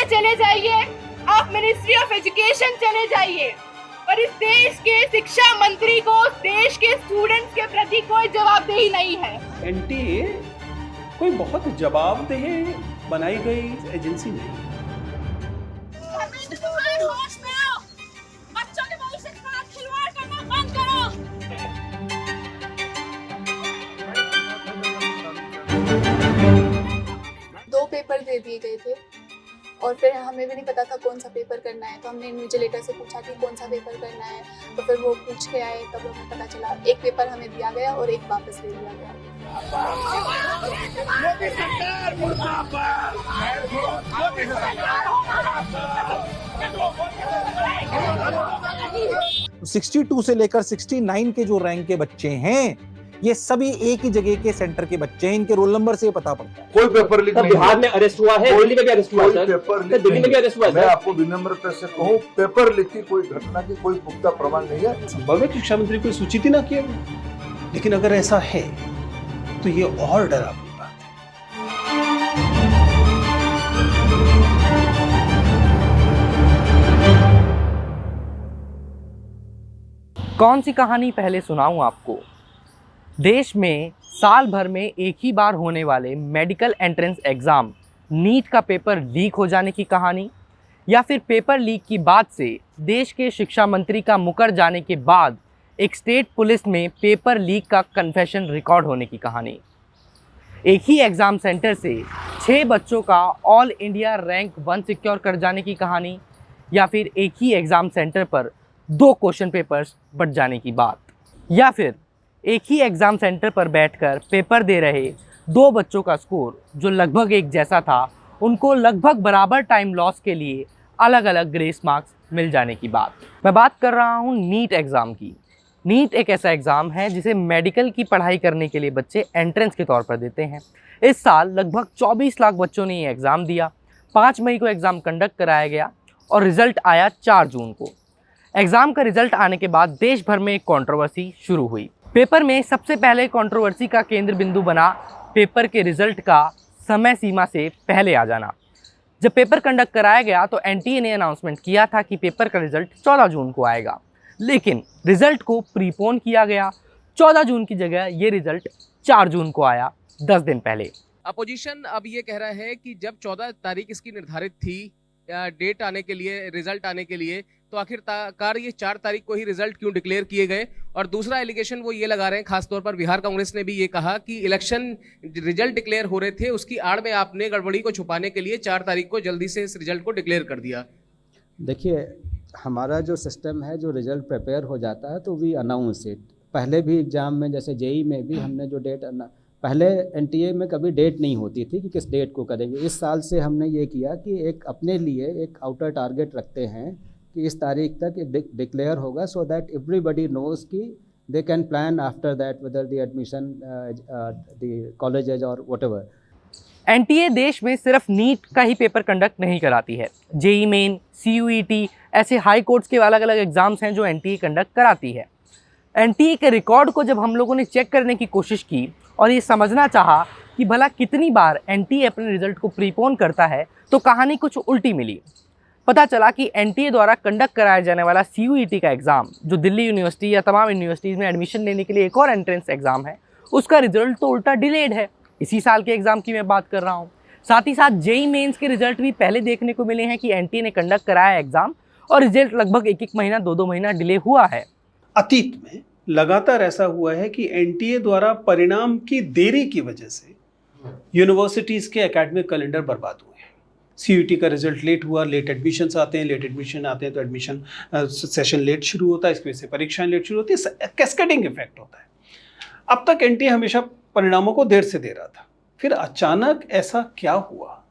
MCA चले जाइए, आप मिनिस्ट्री ऑफ एजुकेशन चले जाइए, पर इस देश के शिक्षा मंत्री को देश के स्टूडेंट्स के प्रति कोई जवाबदेही नहीं है। एनटीए कोई बहुत जवाबदेह बनाई गई एजेंसी नहीं। होश में आओ, बच्चों के भविष्य के साथ खिलवाड़ करना बंद करो। दो पेपर दे दिए गए थे और फिर हमें भी नहीं पता था कौन सा पेपर करना है, तो हमने इन्विजिलेटर से पूछा कि कौन सा पेपर करना है, तो फिर वो पूछ के आए, तब हमें पता चला एक पेपर हमें दिया गया और एक वापस ले लिया गया। 62 से लेकर 69 के जो रैंक के बच्चे हैं, ये सभी एक ही जगह के सेंटर के बच्चे हैं। इनके रोल नंबर से पता पड़ता है। कोई पेपर लीक नहीं। बिहार में अरेस्ट हुआ है, दिल्ली में भी अरेस्ट हुआ है, पेपर लीक दिल्ली में भी अरेस्ट हुआ है। मैं आपको विनम्रता से कहूँ, पेपर लीक की कोई घटना की कोई पुख्ता प्रमाण नहीं है। संभव है कि शिक्षा मंत्री को सूचित ही ना किया गया, लेकिन अगर ऐसा है तो ये और डरावनी बात है। कौन सी कहानी पहले सुनाऊं आपको? देश में साल भर में एक ही बार होने वाले मेडिकल एंट्रेंस एग्ज़ाम नीट का पेपर लीक हो जाने की कहानी, या फिर पेपर लीक की बात से देश के शिक्षा मंत्री का मुकर जाने के बाद एक स्टेट पुलिस में पेपर लीक का कन्फेशन रिकॉर्ड होने की कहानी। एक ही एग्ज़ाम सेंटर से 6 बच्चों का ऑल इंडिया रैंक 1 सिक्योर कर जाने की कहानी, या फिर एक ही एग्ज़ाम सेंटर पर 2 क्वेश्चन पेपर्स बट जाने की बात, या फिर एक ही एग्ज़ाम सेंटर पर बैठकर पेपर दे रहे 2 बच्चों का स्कोर जो लगभग एक जैसा था, उनको लगभग बराबर टाइम लॉस के लिए अलग अलग ग्रेस मार्क्स मिल जाने की बात। मैं बात कर रहा हूँ नीट एग्ज़ाम की। नीट एक ऐसा एग्ज़ाम है जिसे मेडिकल की पढ़ाई करने के लिए बच्चे एंट्रेंस के तौर पर देते हैं। इस साल लगभग 24 लाख बच्चों ने ये एग्ज़ाम दिया। 5 मई को एग्ज़ाम कंडक्ट कराया गया और रिज़ल्ट आया 4 जून को। एग्ज़ाम का रिज़ल्ट आने के बाद देश भर में एक कंट्रोवर्सी शुरू हुई। पेपर में सबसे पहले कंट्रोवर्सी का केंद्र बिंदु बना पेपर के रिज़ल्ट का समय सीमा से पहले आ जाना। जब पेपर कंडक्ट कराया गया तो एनटीए ने अनाउंसमेंट किया था कि पेपर का रिज़ल्ट 14 जून को आएगा, लेकिन रिज़ल्ट को प्रीपोन किया गया। 14 जून की जगह ये रिज़ल्ट 4 जून को आया, 10 दिन पहले। अपोजिशन अब ये कह रहा है कि जब 14 तारीख इसकी निर्धारित थी डेट आने के लिए, रिजल्ट आने के लिए, तो आखिरकार ये 4 तारीख को ही रिजल्ट क्यों डिक्लेयर किए गए। और दूसरा एलिगेशन वो ये लगा रहे हैं, खासतौर पर बिहार कांग्रेस ने भी ये कहा कि इलेक्शन रिजल्ट डिक्लेयर हो रहे थे, उसकी आड़ में आपने गड़बड़ी को छुपाने के लिए 4 तारीख को जल्दी से इस रिजल्ट को डिक्लेयर कर दिया। देखिए, हमारा जो सिस्टम है, जो रिजल्ट प्रिपेयर हो जाता है तो वी अनाउंस इट। पहले भी एग्ज़ाम में, जैसे जेई में भी हमने जो डेट, पहले एनटीए में कभी डेट नहीं होती थी कि किस डेट को करेंगे। इस साल से हमने ये किया कि एक अपने लिए एक आउटर टारगेट रखते हैं कि इस तारीख तक डिक्लेयर होगा, सो दैट एवरीबडी नोज कि they can plan after that whether the admission the colleges और व्हाटएवर। एनटीए देश में सिर्फ नीट का ही पेपर कंडक्ट नहीं कराती है। जेई मेन, सीयूईटी, ऐसे हाई कोर्ट्स के अलग अलग एग्जाम्स हैं जो एनटीए कंडक्ट कराती है। एनटीए के रिकॉर्ड को जब हम लोगों ने चेक करने की कोशिश की और ये समझना चाहा कि भला कितनी बार एनटीए अपने रिजल्ट को प्रीपोन करता है, तो कहानी कुछ उल्टी मिली। पता चला कि एनटीए द्वारा कंडक्ट कराया जाने वाला सीयूईटी का एग्ज़ाम, जो दिल्ली यूनिवर्सिटी या तमाम यूनिवर्सिटीज़ में एडमिशन लेने के लिए एक और एंट्रेंस एग्ज़ाम है, उसका रिजल्ट तो उल्टा डिलेड है। इसी साल के एग्ज़ाम की मैं बात कर रहा हूँ। साथ ही साथ जेई मेंस के रिजल्ट भी पहले देखने को मिले हैं कि एनटीए ने कंडक्ट कराया एग्ज़ाम और रिजल्ट लगभग 1-1 महीना, 2-2 महीना डिले हुआ है। अतीत में लगातार ऐसा हुआ है कि एनटीए द्वारा परिणाम की देरी की वजह से यूनिवर्सिटीज़ के एकेडमिक कैलेंडर बर्बाद हुए हैं। सीयूईटी का रिजल्ट लेट हुआ, लेट एडमिशन्स आते हैं, लेट एडमिशन आते हैं तो एडमिशन सेशन लेट शुरू होता है, इसकी वजह से परीक्षाएं लेट शुरू होती है, कैस्केडिंग इफेक्ट होता है। अब तक एनटीए हमेशा परिणामों को देर से दे रहा था, फिर अचानक ऐसा क्या हुआ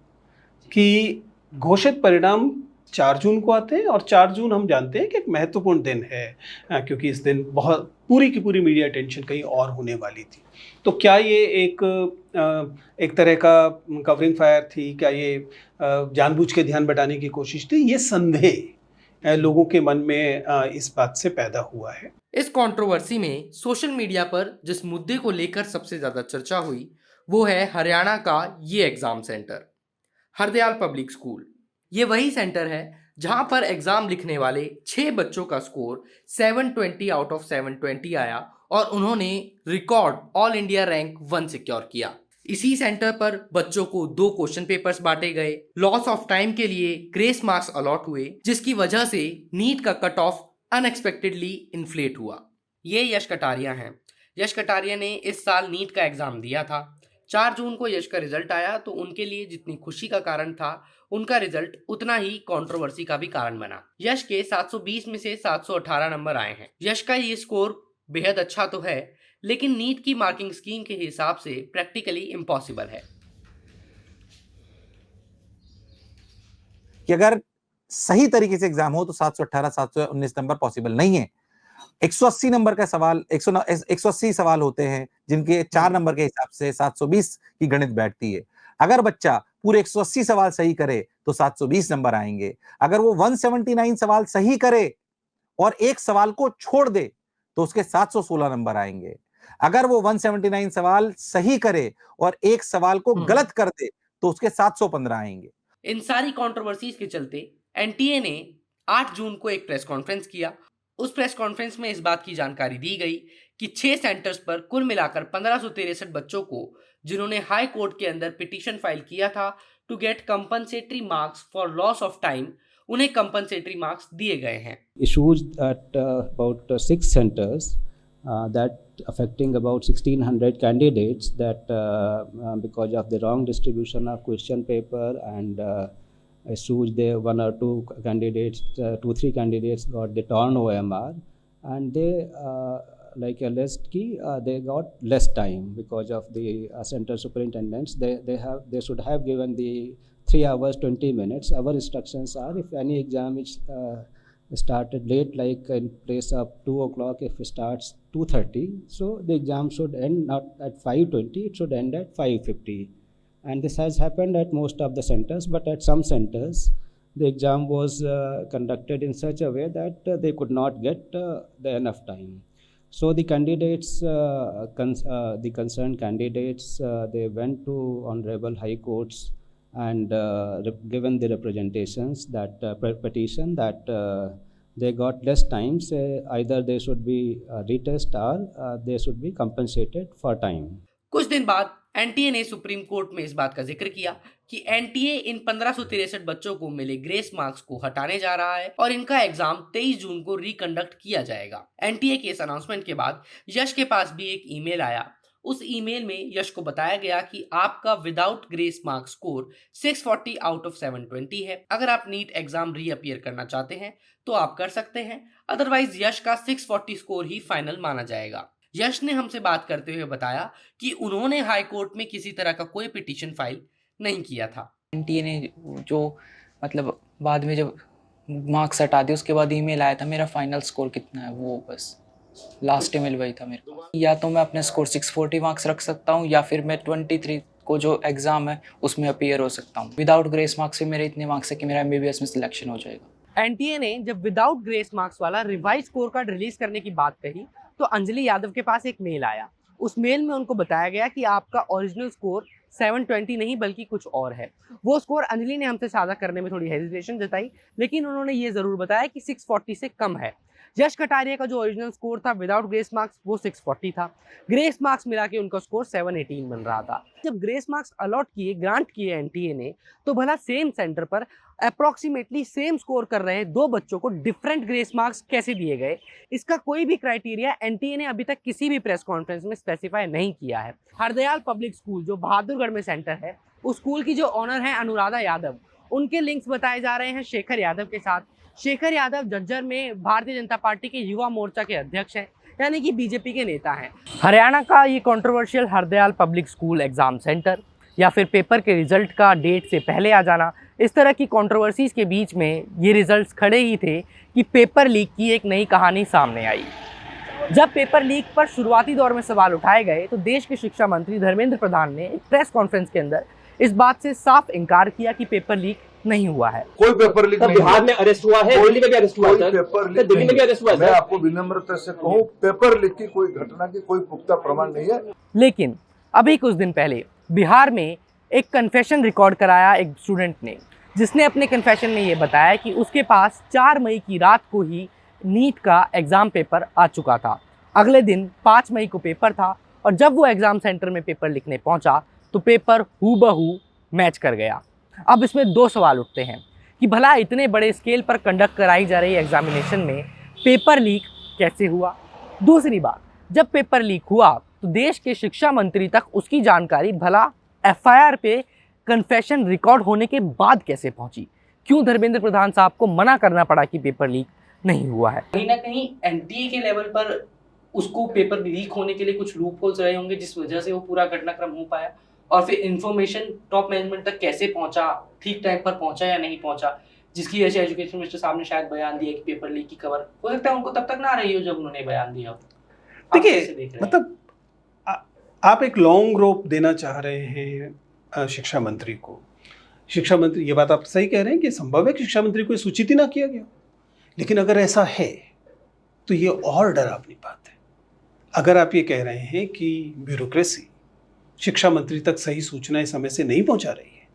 कि घोषित परिणाम 4 जून को आते हैं, और 4 जून हम जानते हैं कि एक महत्वपूर्ण दिन है, क्योंकि इस दिन बहुत पूरी की पूरी मीडिया अटेंशन कहीं और होने वाली थी। तो क्या ये एक तरह का कवरिंग फायर थी? क्या ये जानबूझ के ध्यान बटाने की कोशिश थी? ये संदेह लोगों के मन में इस बात से पैदा हुआ है। इस कंट्रोवर्सी में सोशल मीडिया पर जिस मुद्दे को लेकर सबसे ज़्यादा चर्चा हुई वो है हरियाणा का ये exam centre, Hardayal public school. ये वही सेंटर है जहां पर एग्जाम लिखने वाले 6 बच्चों का स्कोर 720 आउट ऑफ 720 आया और उन्होंने record all India rank 1 secure किया। इसी सेंटर पर बच्चों को 2 क्वेश्चन पेपर्स बांटे गए। लॉस ऑफ टाइम के लिए ग्रेस मार्क्स अलॉट हुए, जिसकी वजह से नीट का कट ऑफ अनएक्सपेक्टेडली इन्फ्लेट हुआ। ये यश कटारिया हैं। यश कटारिया ने इस साल नीट का एग्जाम दिया था। 4 जून को यश का रिजल्ट आया तो उनके लिए जितनी खुशी का कारण था, उनका रिजल्ट उतना ही कंट्रोवर्सी का भी कारण बना। यश के 720 में से 718 नंबर आए हैं। यश का ये स्कोर बेहद अच्छा तो है, लेकिन नीट की मार्किंग स्कीम के हिसाब से प्रैक्टिकली इम्पॉसिबल है कि अगर सही तरीके से एग्जाम हो तो 718 719 नंबर पॉसिबल नहीं है। 180 नंबर का सवाल 180 सवाल होते हैं, जिनके 4 नंबर के हिसाब से 720 की गणित बैठती है। अगर बच्चा पूरे 180 सवाल सही करे तो 720 नंबर आएंगे। अगर वो 179 सवाल सही करे और एक सवाल को छोड़ दे तो उसके 716 नंबर आएंगे। अगर वो 179 सवाल सही करे और एक सवाल को गलत कर दे तो उसके 715 आएंगे। इन सारी कंट्रोवर्सीज के चलते एनटीए ने 8 जून को एक प्रेस कॉन्फ्रेंस किया। उस प्रेस कॉन्फ्रेंस में इस बात की जानकारी दी गई कि 6 सेंटर्स पर कुल मिलाकर 1563 बच्चों को, जिन्होंने हाई कोर्ट के अंदर पिटीशन फाइल किया था to get compensatory marks for loss of time, उन्हें कंपनसेटरी मार्क्स दिए गए हैं। Issues at about 6 centers that affecting about 1600 candidates that because of the wrong distribution of question paper and issues there 1 or 2 candidates 2-3 candidates got the torn OMR and they like alleged ki they got less time because of the center superintendents. They should have given the 3 hours 20 minutes. Our instructions are if any exam is started late, like in place of 2 o'clock, if it starts 2:30, so the exam should end not at 5:20, it should end at 5:50. And this has happened at most of the centers, but at some centers the exam was conducted in such a way that they could not get the enough time. So the candidates, the concerned candidates, they went to honorable high courts and given the representations that petition that they got less time, say either they should be retest or they should be compensated for time. कुछ दिन बाद NTA ने supreme court में इस बात का जिक्र किया कि एनटीए इन 1563 बच्चों को मिले ग्रेस मार्क्स को हटाने जा रहा है और इनका एग्जाम 23 जून को रिकंडक्ट किया जाएगा। एनटीए के इस अनाउंसमेंट के बाद यश के पास भी एक ईमेल आया। उस ईमेल में यश को बताया गया कि आपका without grace mark score 640 out of 720 है। अगर आप नीट एग्जाम रीअपियर करना चाहते हैं तो आप कर सकते हैं, अदरवाइज यश का 640 स्कोर ही फाइनल माना जाएगा। यश ने हमसे बात करते हुए बताया कि उन्होंने हाई कोर्ट में किसी तरह का कोई पिटीशन फाइल नहीं किया था। एनटीए ने जो मतलब बाद में जब मार्क्स हटा दिए उसके बाद ईमेल आया था मेरा फाइनल स्कोर कितना है, वो बस लास्ट ईमेल वही था मेरे पास। या तो मैं अपने स्कोर 640 मार्क्स रख सकता हूँ या फिर मैं 23 को जो एग्जाम है उसमें अपीयर हो सकता हूँ। विदाउट ग्रेस मार्क्स से मेरे इतने मार्क्स है कि मेरा एमबीबीएस में सिलेक्शन हो जाएगा। एनटीए ने जब विदाउट ग्रेस मार्क्स वाला रिवाइज स्कोर कार्ड रिलीज करने की बात कही तो अंजलि यादव के पास एक मेल आया। उस मेल में उनको बताया गया कि आपका ओरिजिनल स्कोर 720 नहीं बल्कि कुछ और है। वो स्कोर अंजलि ने हमसे साझा करने में थोड़ी हेजिटेशन जताई, लेकिन उन्होंने ये जरूर बताया कि 640 से कम है। यश कटारिया का जो ओरिजिनल स्कोर था विदाउट ग्रेस मार्क्स वो 640 था। ग्रेस मार्क्स मिला के उनका स्कोर 718 बन रहा था। जब ग्रेस मार्क्स अलॉट किए, ग्रांट किए एनटीए ने, तो भला सेम सेंटर पर अप्रॉक्सीमेटली सेम स्कोर कर रहे हैं 2 बच्चों को डिफरेंट ग्रेस मार्क्स कैसे दिए गए? इसका कोई भी क्राइटेरिया एनटीए ने अभी तक किसी भी प्रेस कॉन्फ्रेंस में स्पेसिफाई नहीं किया है। हरदयाल पब्लिक स्कूल जो बहादुरगढ़ में सेंटर है, उस स्कूल की जो ऑनर है अनुराधा यादव, उनके लिंक्स बताए जा रहे हैं शेखर यादव के साथ। शेखर यादव झज्जर में भारतीय जनता पार्टी के युवा मोर्चा के अध्यक्ष हैं, यानी कि बीजेपी के नेता हैं। हरियाणा का ये controversial Hardayal public school exam centre या फिर पेपर के रिजल्ट का डेट से पहले आ जाना, इस तरह की कंट्रोवर्सीज के बीच में ये रिजल्ट्स खड़े ही थे कि पेपर लीक की एक नई कहानी सामने आई। जब पेपर लीक पर शुरुआती दौर में सवाल उठाए गए तो देश के शिक्षा मंत्री धर्मेंद्र प्रधान ने एक प्रेस कॉन्फ्रेंस के अंदर इस बात से साफ इनकार किया कि पेपर लीक नहीं हुआ है। कोई पेपर लीक नहीं। बिहार में अरेस्ट हुआ है, दिल्ली में भी अरेस्ट हुआ है, पेपर लीक दिल्ली में भी अरेस्ट हुआ है। मैं आपको विनम्रता से कहूँ, पेपर लीक की कोई घटना की कोई पुख्ता प्रमाण नहीं है। लेकिन अभी कुछ दिन पहले बिहार में एक कन्फेशन रिकॉर्ड कराया एक स्टूडेंट ने, जिसने अपने कन्फेशन में ये बताया कि उसके पास 4 मई की रात को ही नीट का एग्ज़ाम पेपर आ चुका था। अगले दिन 5 मई को पेपर था और जब वो एग्ज़ाम सेंटर में पेपर लिखने पहुंचा तो पेपर हूबहू मैच कर गया। अब इसमें 2 सवाल उठते हैं कि भला इतने बड़े स्केल पर कंडक्ट कराई जा रही एग्जामिनेशन में पेपर लीक कैसे हुआ। दूसरी बात, जब पेपर लीक हुआ तो देश के शिक्षा मंत्री तक उसकी जानकारी भला एफआईआर पे कन्फेशन रिकॉर्ड होने के बाद कैसे पहुंची। क्यों धर्मेंद्र प्रधान साहब को मना करना पड़ा कि पेपर लीक नहीं हुआ है। कहीं ना कहीं एनटीए के लेवल पर उसको पेपर लीक होने के लिए कुछ लूप होल्स रहे होंगे जिस वजह से वो पूरा घटनाक्रम हो पाया, और फिर इंफॉर्मेशन टॉप मैनेजमेंट तक कैसे पहुंचा, ठीक टाइम पर पहुंचा या नहीं पहुंचा, जिसकी वजह से एजुकेशन मिनिस्टर साहब ने शायद बयान दिया कि पेपर लीक की खबर हो सकता है उनको तब तक ना रही हो जब उन्होंने बयान दिया। देखिए, मतलब आप एक लॉन्ग रोप देना चाह रहे हैं शिक्षा मंत्री को। शिक्षा मंत्री, ये बात आप सही कह रहे हैं कि संभव है कि शिक्षा मंत्री को सूचित ही ना किया गया, लेकिन अगर ऐसा है तो ये और डरावनी बात है। अगर आप ये कह रहे हैं कि ब्यूरोक्रेसी शिक्षा मंत्री तक सही सूचनाएं समय से नहीं पहुंचा रही है,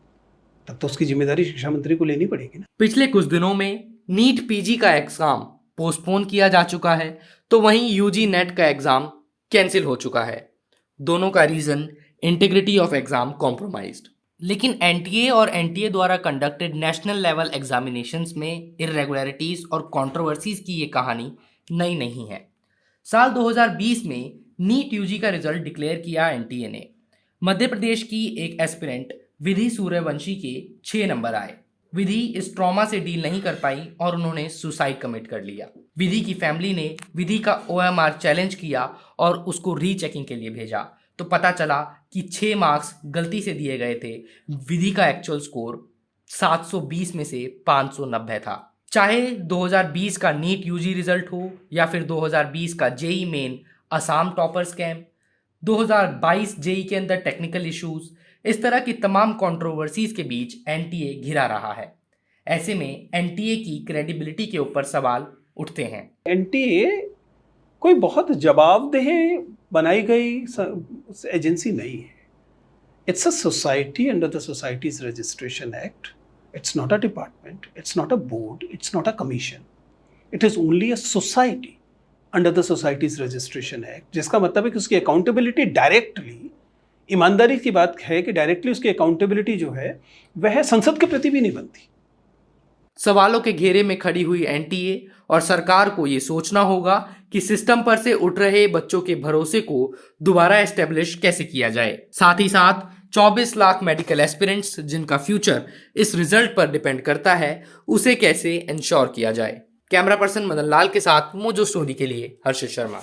तब तो उसकी जिम्मेदारी शिक्षा मंत्री को लेनी पड़ेगी ना। पिछले कुछ दिनों में नीट पीजी का एग्जाम पोस्टपोन किया जा चुका है, तो वहीं यूजी नेट का एग्जाम कैंसिल हो चुका है। दोनों का reason integrity of exam compromised. लेकिन एनटीए और एनटीए द्वारा कंडक्टेड नेशनल लेवल एग्जामिनेशंस में इरेगुलरिटीज और कंट्रोवर्सीज की ये कहानी नई नहीं है। साल 2020 में नीट यूजी का रिजल्ट डिक्लेयर किया एनटीए ने। मध्य प्रदेश की एक एस्पिरेंट विधि सूर्यवंशी के 6 नंबर आए। विधि इस ट्रॉमा से डील नहीं कर पाई और उन्होंने सुसाइड कमिट कर लिया। विधि की फैमिली ने विधि का ओएमआर चैलेंज किया और उसको रीचेकिंग के लिए भेजा, तो पता चला कि 6 मार्क्स गलती से दिए गए थे। विधि का एक्चुअल स्कोर 720 में से 590 था। चाहे 2020 का नीट यूजी रिजल्ट हो या फिर 2020 का JEE Main Assam topper scam, 2022 JEE के अंदर टेक्निकल इश्यूज, इस तरह की तमाम कंट्रोवर्सीज के बीच एनटीए घिरा रहा है। ऐसे में एनटीए की क्रेडिबिलिटी के ऊपर सवाल उठते हैं। एनटीए कोई बहुत जवाबदेह बनाई गई एजेंसी नहीं है। It's a society under the societies registration act. It's not a department, it's not a board, it's not a commission. It is only a society under the societies registration act, जिसका मतलब है कि उसकी accountability directly, ईमानदारी की बात है कि डायरेक्टली उसकी अकाउंटेबिलिटी जो है वह संसद के प्रति भी नहीं बनती। सवालों के घेरे में खड़ी हुई एनटीए और सरकार को ये सोचना होगा कि सिस्टम पर से उठ रहे बच्चों के भरोसे को दोबारा एस्टेब्लिश कैसे किया जाए। साथ ही साथ 24 लाख मेडिकल एस्पिरेंट्स जिनका फ्यूचर इस रिजल्ट पर डिपेंड करता है, उसे कैसे इंश्योर किया जाए। कैमरा पर्सन मदन लाल के साथ मोजो स्टोरी के लिए हर्षित शर्मा।